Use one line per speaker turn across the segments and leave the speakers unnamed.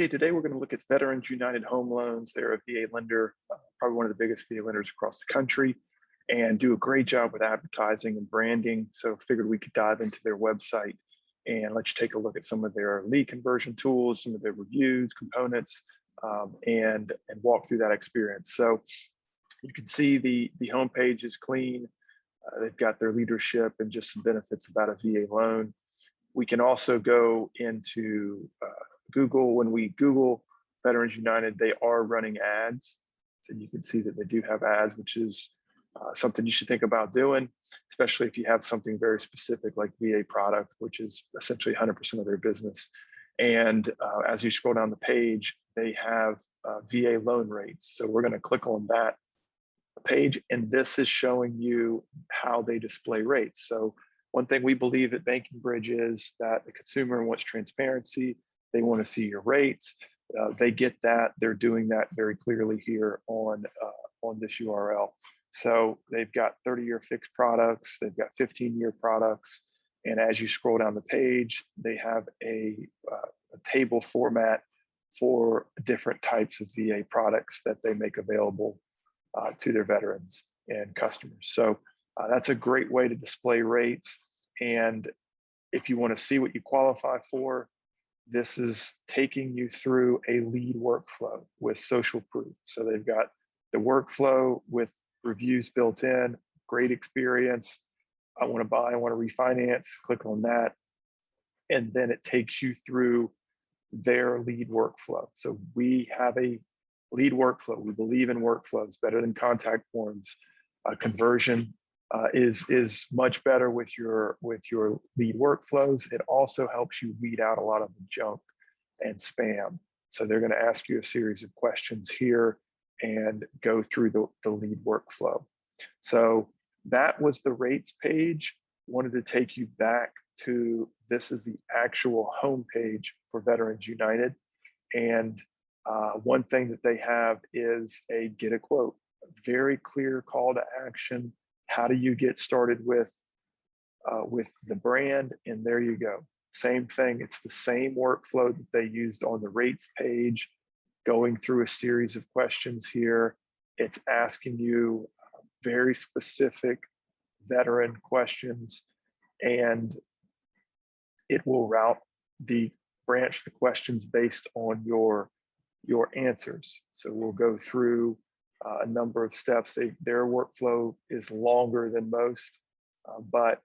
Okay, today we're going to look at Veterans United Home Loans. They're a VA lender, probably one of the biggest VA lenders across the country, and do a great job with advertising and branding. So figured we could dive into their website and let you take a look at some of their lead conversion tools, some of their reviews, components, and walk through that experience. So you can see the homepage is clean. They've got their leadership and just some benefits about a VA loan. We can also go into Google. When we Google Veterans United, they are running ads. So you can see that they do have ads, which is something you should think about doing, especially if you have something very specific like VA product, which is essentially 100% of their business. And as you scroll down the page, they have VA loan rates. So we're going to click on that page, and this is showing you how they display rates. So one thing we believe at Banking Bridge is that the consumer wants transparency. They want to see your rates. They get that. They're doing that very clearly here on this URL. So they've got 30-year fixed products. They've got 15-year products. And as you scroll down the page, they have a table format for different types of VA products that they make available to their veterans and customers. So that's a great way to display rates. And if you want to see what you qualify for, this is taking you through a lead workflow with social proof. So they've got the workflow with reviews built in, great experience. I want to buy, I want to refinance, click on that. And then it takes you through their lead workflow. So we have a lead workflow. We believe in workflows better than contact forms. Conversion is much better with your lead workflows. It also helps you weed out a lot of the junk and spam. So they're going to ask you a series of questions here and go through the lead workflow. So that was the rates page. Wanted to take you back to, this is the actual homepage for Veterans United. And one thing that they have is a get a quote, a very clear call to action. How do you get started with the brand? And there you go. Same thing. It's the same workflow that they used on the rates page, going through a series of questions here. It's asking you very specific veteran questions, and it will branch the questions based on your answers. So we'll go through a number of steps. Their workflow is longer than most, but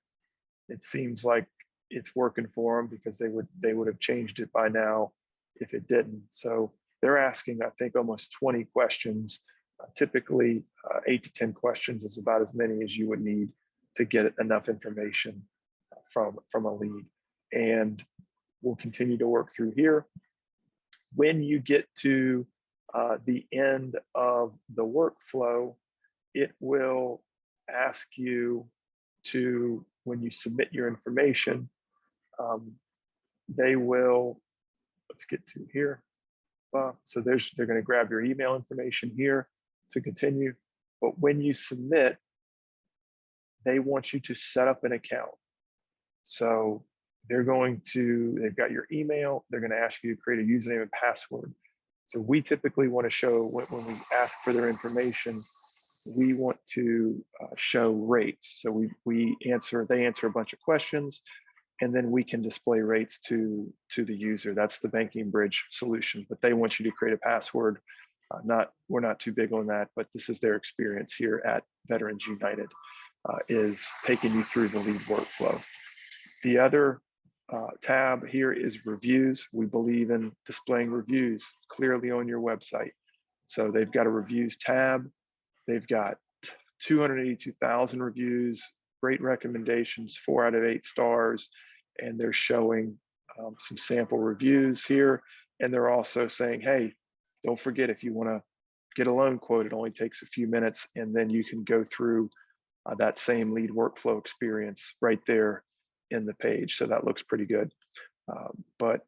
it seems like it's working for them because they would have changed it by now if it didn't. So they're asking, I think, almost 20 questions. Typically, 8 to 10 questions is about as many as you would need to get enough information from a lead. And we'll continue to work through here. When you get to the end of the workflow, it will ask you to, when you submit your information, they will, let's get to here. So they're going to grab your email information here to continue. But when you submit, they want you to set up an account. So they've got your email. They're going to ask you to create a username and password. So we typically want to show, when we ask for their information, we want to show rates. So they answer a bunch of questions, and then we can display rates to the user. That's the Banking Bridge solution, but they want you to create a password. We're not too big on that, but this is their experience here at Veterans United, is taking you through the lead workflow. The other tab here is reviews. We believe in displaying reviews clearly on your website. So they've got a reviews tab. They've got 282,000 reviews, great recommendations, 4 out of 8 stars, and they're showing some sample reviews here. And they're also saying, hey, don't forget, if you want to get a loan quote, it only takes a few minutes, and then you can go through that same lead workflow experience right there in the page. So that looks pretty good. But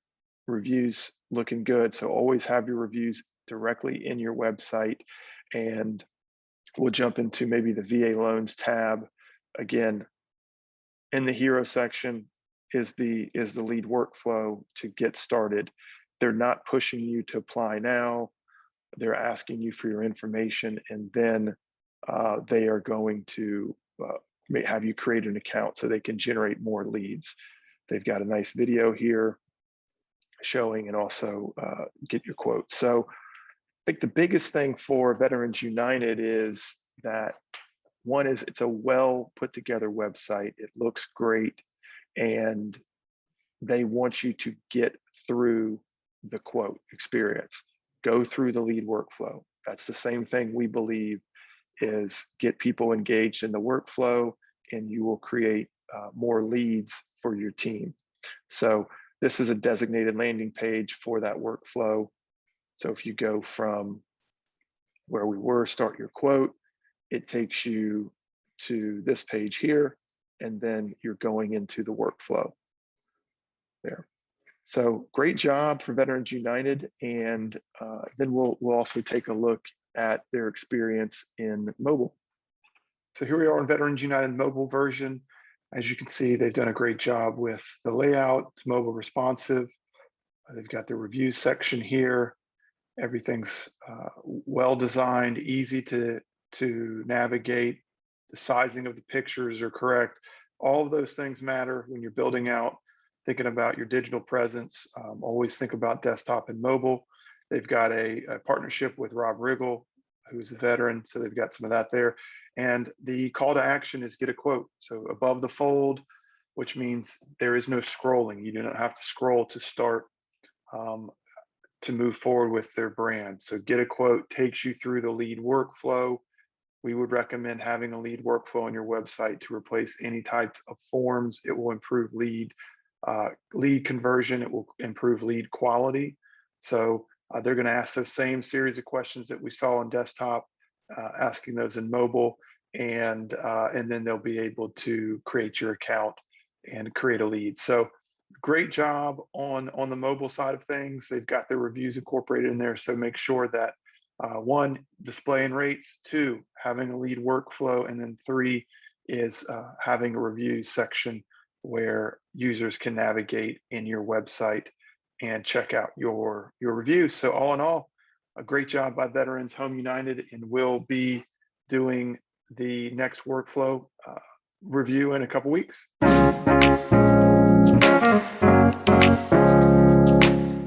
reviews looking good. So always have your reviews directly in your website. And we'll jump into maybe the VA loans tab. Again, in the hero section is the lead workflow to get started. they're not pushing you to apply now. They're asking you for your information, and then they are going to have you create an account so they can generate more leads. They've got a nice video here showing, and also get your quotes. So I think the biggest thing for Veterans United is that one is it's a well put together website. It looks great, and they want you to get through the quote experience, go through the lead workflow. That's the same thing we believe is get people engaged in the workflow, and you will create more leads for your team. So this is a designated landing page for that workflow. So if you go from where we were, start your quote, it takes you to this page here, and then you're going into the workflow there. So great job for Veterans United. And then we'll also take a look at their experience in mobile. So here we are in Veterans United mobile version. As you can see, they've done a great job with the layout. It's mobile responsive. They've got the reviews section here. Everything's well designed, easy to navigate. The sizing of the pictures are correct. All of those things matter when you're building out, thinking about your digital presence. Always think about desktop and mobile. They've got a partnership with Rob Riggle, who's a veteran, so they've got some of that there. And the call to action is get a quote. So above the fold, which means there is no scrolling. You do not have to scroll to start to move forward with their brand. So get a quote takes you through the lead workflow. We would recommend having a lead workflow on your website to replace any type of forms. It will improve lead conversion. It will improve lead quality. So they're going to ask the same series of questions that we saw on desktop, asking those in mobile, and then they'll be able to create your account and create a lead. So great job on the mobile side of things. They've got their reviews incorporated in there. So make sure that one, displaying rates, two, having a lead workflow, and then three is having a reviews section where users can navigate in your website and check out your reviews. So all in all, a great job by Veterans Home United, and we'll be doing the next workflow review in a couple weeks.